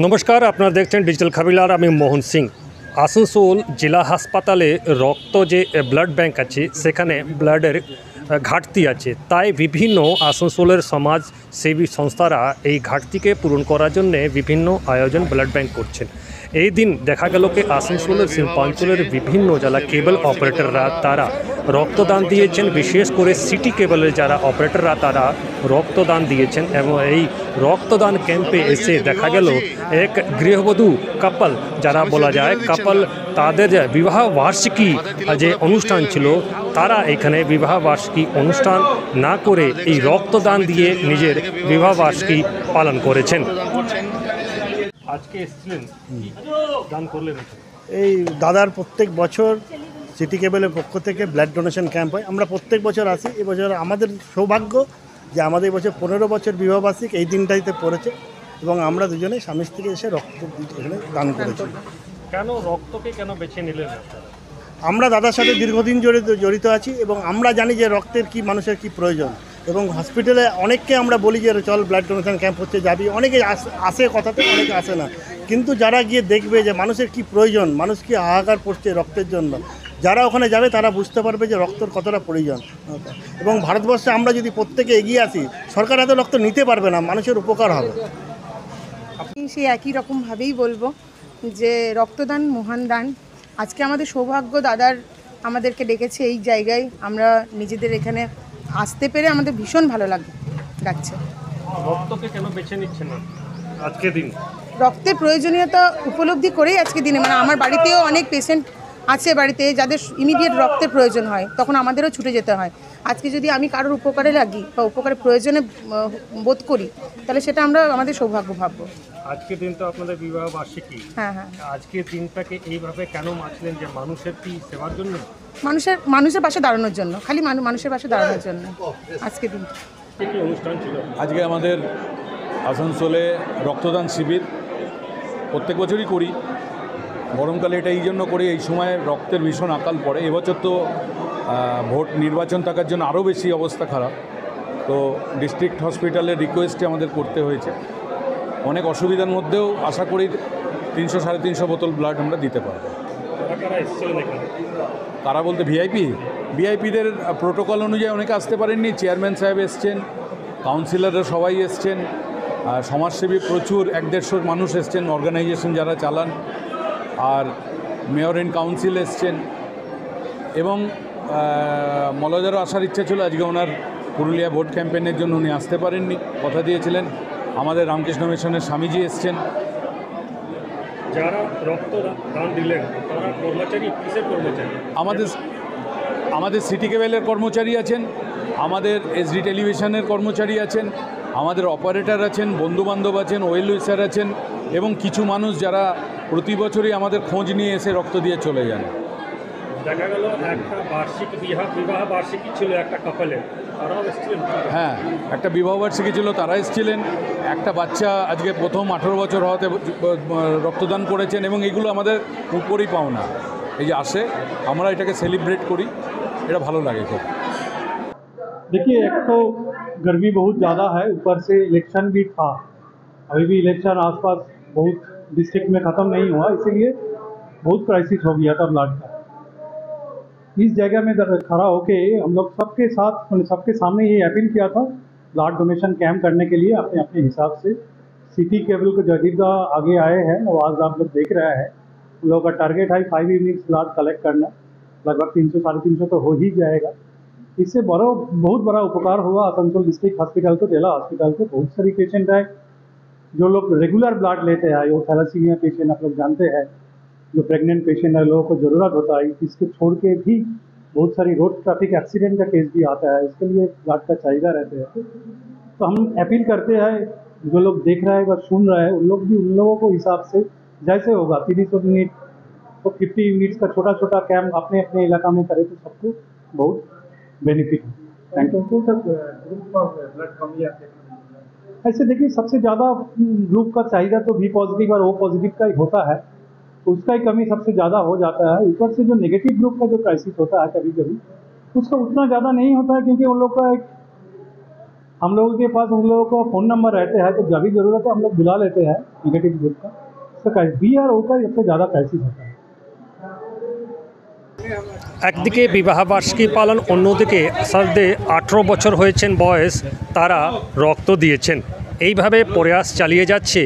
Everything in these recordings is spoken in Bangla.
নমস্কার, আপনারা দেখছেন ডিজিটাল খাবিলার। আমি মোহন সিং। আসানসোল জেলা হাসপাতালে রক্ত যে ব্লাড ব্যাংক আছে সেখানে ব্লাডের ঘাটতি আছে, তাই বিভিন্ন আসানসোলের সমাজসেবী সংস্থারা এই ঘাটতিকে পূরণ করার জন্য বিভিন্ন আয়োজন ব্লাড ব্যাংক করছেন। এই দিন দেখা গেল কি আসানসোলের শিল্পাঞ্চলের বিভিন্ন যারা কেবল অপারেটররা তারা রক্তদান দিয়েছেন, বিশেষ করে সিটি কেবলের যারা অপারেটররা তারা রক্তদান দিয়েছেন। এবং এই রক্তদান ক্যাম্পে এসে দেখা গেল এক গৃহবধূ কাপল যারা বলা যায় কাপল, তাদের বিবাহ বার্ষিকী যে অনুষ্ঠান ছিল, তারা এখানে বিবাহ বার্ষিকী অনুষ্ঠান না করে এই রক্তদান দিয়ে নিজের বিবাহ বার্ষিকী পালন করেছেন। আজকে এসেছিলেন, দান করলেন। এই দাদার প্রত্যেক বছর সিটি কেবলের পক্ষ থেকে ব্লাড ডোনেশন ক্যাম্প হয়। আমরা প্রত্যেক বছর আসি। এবছর আমাদের সৌভাগ্য যে আমাদের এবছর 15 বছর বিবাহবার্ষিক এই দিনটাইতে পড়েছে এবং আমরা দুজনেই স্বামী স্ত্রী এসে রক্ত এখানে দান করেছি। কেন রক্তকে কেন বেছে নিলেন? আমরা দাদার সাথে দীর্ঘদিন জড়িত আছি এবং আমরা জানি যে রক্তের কি মানুষের কি প্রয়োজন, এবং হসপিটালে অনেককে আমরা বলি যে চল ব্লাড ডোনেশন ক্যাম্প হচ্ছে যাবি, অনেকে আসে কথাতে, অনেকে আসে না, কিন্তু যারা গিয়ে দেখবে যে মানুষের কি প্রয়োজন, মানুষ কি হাহাকার পড়ছে রক্তের জন্য, যারা ওখানে যাবে তারা বুঝতে পারবে যে রক্তের কতটা প্রয়োজন। এবং ভারতবর্ষে আমরা যদি প্রত্যেকে এগিয়ে আসি, সরকার এত রক্ত নিতে পারবে না, মানুষের উপকার হবে। সেই একই রকমভাবেই বলবো যে রক্তদান মহান দান। আজকে আমাদের সৌভাগ্য, দাদার আমাদেরকে ডেকেছে এই জায়গায়, আমরা নিজেদের এখানে আসতে পেরে আমাদের ভীষণ ভালো লাগছে। রক্তকে কেন বেছে নিচ্ছেন আজকে দিন? রক্তের প্রয়োজনীয়তা উপলব্ধি করেই আজকে দিনে, মানে আমার বাড়িতেও অনেক পেশেন্ট আছে বাড়িতে যাদের ইমিডিয়েট রক্তের প্রয়োজন হয়, তখন আমাদেরও ছুটে যেতে হয়। আজকে যদি আমি কারোর উপকারে লাগি বা উপকারের প্রয়োজনে বোধ করি, তাহলে সেটা আমরা আমাদের সৌভাগ্য ভাববো। আজকের দিন তো আপনাদের বিবাহ বার্ষিকী। হ্যাঁ হ্যাঁ, আজকের দিনটাকে এইভাবে কেন বাঁচলেন, যে মানুষের কি সেবার জন্য? মানুষের পাশে দাঁড়ানোর জন্য, খালি মানুষের পাশে দাঁড়ানোর জন্য আজকে দিন। কি অনুষ্ঠান ছিল আজকে আমাদের আসানসোলে রক্তদান শিবির প্রত্যেক বছরই করি। গরমকালে এটা এই জন্য করি, এই সময় রক্তের ভীষণ আকাল পড়ে। এবছর তো ভোট নির্বাচন থাকার জন্য আরও বেশি অবস্থা খারাপ, তো ডিস্ট্রিক্ট হসপিটালের রিকোয়েস্টে আমাদের করতে হয়েছে। অনেক অসুবিধার মধ্যেও আশা করি 300-350 বোতল ব্লাড আমরা দিতে পারবো। তারা বলতে ভিআইপিদের প্রোটোকল অনুযায়ী অনেকে আসতে পারেননি। চেয়ারম্যান সাহেব এসছেন, কাউন্সিলররা সবাই এসছেন, সমাজসেবী প্রচুর 150 মানুষ এসছেন, অর্গানাইজেশন যারা চালান, আর মেয়র ইন কাউন্সিল এসছেন। এবং মলয়দারও আসার ইচ্ছা ছিল, আজকে ওনার পুরুলিয়া ভোট ক্যাম্পেইনের জন্য উনি আসতে পারেননি, কথা দিয়েছিলেন। আমাদের রামকৃষ্ণ মিশনের স্বামীজি এসছেন। যারা রক্তদান দিলেন তারা কর্মচারী, কিসের কর্মচারী? আমাদের সিটি কেবলের কর্মচারী আছেন, আমাদের এসডি টেলিভিশনের কর্মচারী আছেন, আমাদের অপারেটর আছেন, বন্ধুবান্ধব আছেন, ওয়েল উইসার আছেন, এবং কিছু মানুষ যারা প্রতি বছরই আমাদের খোঁজ নিয়ে এসে রক্ত দিয়ে চলে যান। দেখা গেল একটা বিবাহ বার্ষিকী ছিল একটা কাপলের, তারাও এসেছিলেন। হ্যাঁ, একটা বিবাহবার্ষিকী ছিল, তারা এসেছিলেন। একটা বাচ্চা আজকে প্রথম 18 বছর হওয়াতে রক্তদান করেছেন, এবং এগুলো আমাদের উপরই পাওনা। এই যে আসে, আমরা এটাকে সেলিব্রেট করি, এটা ভালো লাগে খুব। देखिए, एक तो गर्मी बहुत ज़्यादा है, ऊपर से इलेक्शन भी था। अभी भी इलेक्शन आसपास बहुत डिस्ट्रिक्ट में ख़त्म नहीं हुआ, इसीलिए बहुत क्राइसिस हो गया था ब्लड का। इस जगह में खड़ा होके हम लोग सबके साथ, सबके सामने ये अपील किया था ब्लड डोनेशन कैंप करने के लिए अपने अपने हिसाब से। सिटी केबल के जजीदा आगे आए हैं और आज आप लोग देख रहे हैं, उन लोगों का टारगेट है 5 यूनिट्स ब्लड कलेक्ट करना। लगभग 300-350 तो हो ही जाएगा। इससे बहुत बड़ा उपकार हुआ आसनसोल डिस्ट्रिक्ट हॉस्पिटल को, जिला हॉस्पिटल को। बहुत सारी पेशेंट है जो लोग रेगुलर ब्लड लेते हैं, वो थैलेसीमिया पेशेंट आप लोग जानते हैं, जो प्रेग्नेंट पेशेंट है, लोगों को ज़रूरत होता है। इसको छोड़ के भी बहुत सारी रोड ट्रैफिक एक्सीडेंट का केस भी आता है, इसके लिए ब्लड का चाहिए रहते हैं। तो हम अपील करते हैं, जो लोग देख रहे हैं व सुन रहे हैं, उन लोग भी उन लोगों को हिसाब से जैसे होगा 300 यूनिट तो 50 यूनिट्स का छोटा छोटा कैंप अपने अपने इलाका में करें तो सबको बहुत बेनिफिट है। Thank you. ऐसे देखिए, सबसे ज़्यादा ग्रुप का चाहिए तो बी पॉजिटिव और ओ पॉजिटिव का ही होता है, उसका ही कमी सबसे ज़्यादा हो जाता है। ऊपर से जो नेगेटिव ग्रुप का जो क्राइसिस होता है कभी कभी, उसका उतना ज़्यादा नहीं होता है, क्योंकि उन लोग का एक हम लोगों के पास उन लोगों को फ़ोन नंबर रहते हैं, तो जब भी ज़रूरत है हम लोग बुला लेते हैं नेगेटिव ग्रुप का। इसका बी और ओ का सबसे ज़्यादा क्राइसिस होता है। একদিকে বিবাহবার্ষিকী পালন, অন্যদিকে সার্ধে 18 বছর হয়েছেন বয়স, তারা রক্ত দিয়েছেন। এইভাবে প্রয়াস চালিয়ে যাচ্ছে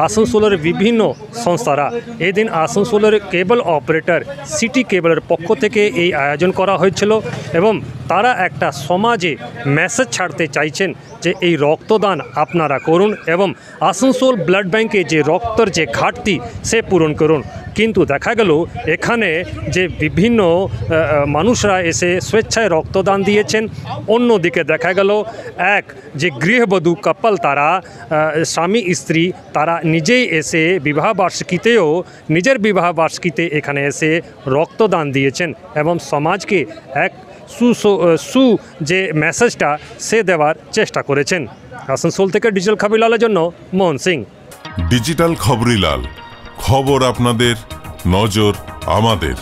আসানসোলের বিভিন্ন সংস্থারা। এদিন আসানসোলের কেবল অপারেটর সিটি কেবলের পক্ষ থেকে এই আয়োজন করা হয়েছিল এবং তারা একটা সমাজে মেসেজ ছাড়তে চাইছেন যে এই রক্তদান আপনারা করুন এবং আসানসোল ব্লাড ব্যাংকে যে রক্তের যে ঘাটতি সে পূরণ করুন। কিন্তু দেখা গেল এখানে যে বিভিন্ন মানুষরা এসে স্বেচ্ছায় রক্তদান দিয়েছেন, অন্যদিকে দেখা গেল এক যে গৃহবধূ কাপল, তারা স্বামী স্ত্রী, তারা নিজেই এসে বিবাহবার্ষিকীতেও নিজের বিবাহবার্ষিকীতে এখানে এসে রক্তদান দিয়েছেন এবং সমাজকে এক সু যে মেসেজটা সে দেওয়ার চেষ্টা করেছেন। আসানসোল থেকে ডিজিটাল খবরিলালের জন্য মোহন সিং। ডিজিটাল খবরিলাল, খবর আপনাদের, নজর আমাদের।